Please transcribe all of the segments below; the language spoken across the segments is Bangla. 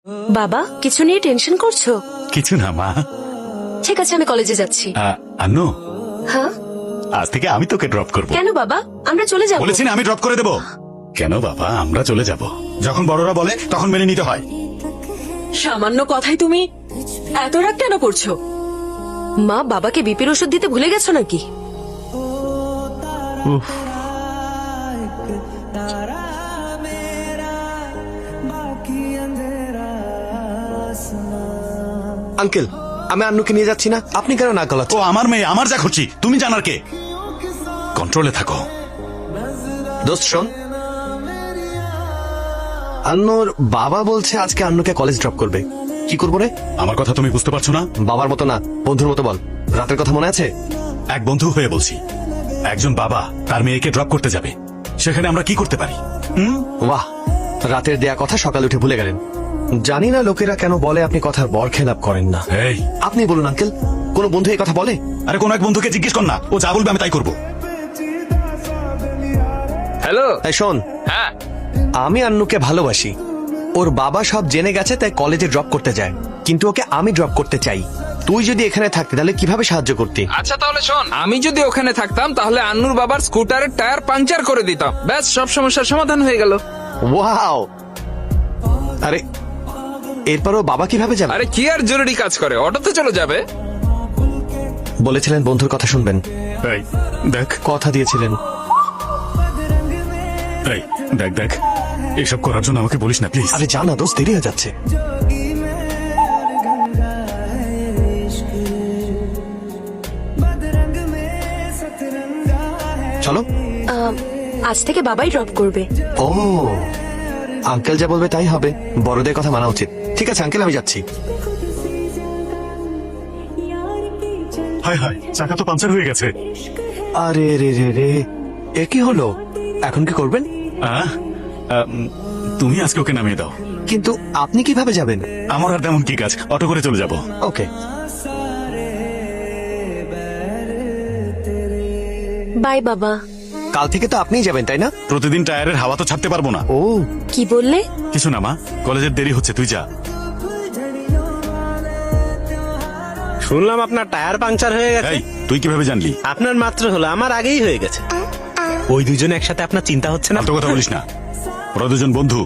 বাবা কিছু নিয়ে টেনশন করছো? কিছু না মা। ঠিক আছে আমি কলেজে যাচ্ছি। আন্নু, হ্যাঁ আজ থেকে আমি তোকে ড্রপ করব। কেন বাবা? আমরা চলে যাবো। বলেছি না আমি ড্রপ করে দেব। কেন বাবা, আমরা চলে যাব। যখন বড়রা বলে তখন মেনে নিতে হয়। সামান্য কথাই তুমি এত রাগ কেন করছো? মা বাবাকে বিপির ওষুধ দিতে ভুলে গেছো নাকি? উফ, আঙ্কেল, আমি আন্নুকে নিয়ে যাচ্ছি না, আপনি কেন না ও গলাচ্ছেন? আমার মেয়ে, আমার যা খুশি। তুমি জানার কে? কন্ট্রোলে থাকো। দোস্ত শোন, আন্নুর বাবা বলছে আজকে আন্নুকে কলেজ ড্রপ করবে। কি করবো রে? আমার কথা তুমি বুঝতে পারছো না? বাবার মতো না, বন্ধুর মতো বল। রাতের কথা মনে আছে? এক বন্ধু হয়ে বলছি, একজন বাবা তার মেয়েকে ড্রপ করতে যাবে, সেখানে আমরা কি করতে পারি? বাহ, রাতের দেয়া কথা সকালে উঠে ভুলে গেলেন। জানি না লোকেরা কেন বলে আপনি কথার বরখেলাপ করেন না। এই, আপনি বলুন আঙ্কেল, কোন বন্ধু এই কথা বলে? আরে কোন এক বন্ধুকে জিজ্ঞেস কর না, ও যা বলবে আমি তাই করবো। হ্যালো। এই শোন, হ্যাঁ, আমি আন্নুকে ভালোবাসি। ওর বাবা সব জেনে গেছে তাই কলেজে ড্রপ করতে যায়, কিন্তু ওকে আমি ড্রপ করতে চাই। তুই যদি এখানে থাকতি তাহলে কিভাবে সাহায্য করতি? আচ্ছা তাহলে শোন, আমি যদি ওখানে থাকতাম তাহলে আন্নুর বাবার স্কুটারের টায়ার পাংচার করে দিতাম, ব্যাস সব সমস্যার সমাধান হয়ে গেল। ওয়াও! আরে এরপরও বাবা কিভাবে যাবে? আরে কি আর জরুরি কাজ করে, অটোতে চলে যাবে। বলেছিলেন বন্ধুর কথা শুনবেন, এই দেখ, কথা দিয়েছিলেন। এই দেখ দেখ, এসব করার জন্য আমাকে বলিস না প্লিজ। আরে জানা দোস্ত, দেরি হয়ে যাচ্ছে। চলো। আজ থেকে বাবাই ড্রপ করবে। ও, আঙ্কেল যা বলবে তাই হবে, বড়দের কথা মানা উচিত। ঠিক আছে আঙ্কেল, আমি যাচ্ছি। হায় হায়, চাকা তো পাঞ্চার হয়ে গেছে। আরে রে রে রে, এ কি হলো? এখন কি করবেন? তুমি আজকে ওকে নামিয়ে দাও। কিন্তু আপনি কিভাবে যাবেন? আমার আর তেমন কি কাজ, অটো করে চলে যাব। ওকে। বাই বাবা। কাল থেকে তো আপনিই যাবেন তাই না? প্রতিদিন টায়ারের হাওয়া তো ছাড়তে পারবো না। ও, কি বললে? কিছু না মা, কলেজের দেরি হচ্ছে, তুই যা। শুনলাম আপনার টায়ার পাংচার হয়ে গেছে। এই, তুই কিভাবে জানলি? আপনার মাত্র হলো, আমার আগেই হয়ে গেছে। ওই দুজন একসাথে আপনার চিন্তা হচ্ছে না? ফালতু কথা বলিস না, ওরা দুজন বন্ধু।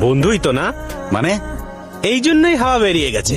বন্ধুই তো না, মানে? এই জন্যই হাওয়া বেরিয়ে গেছে।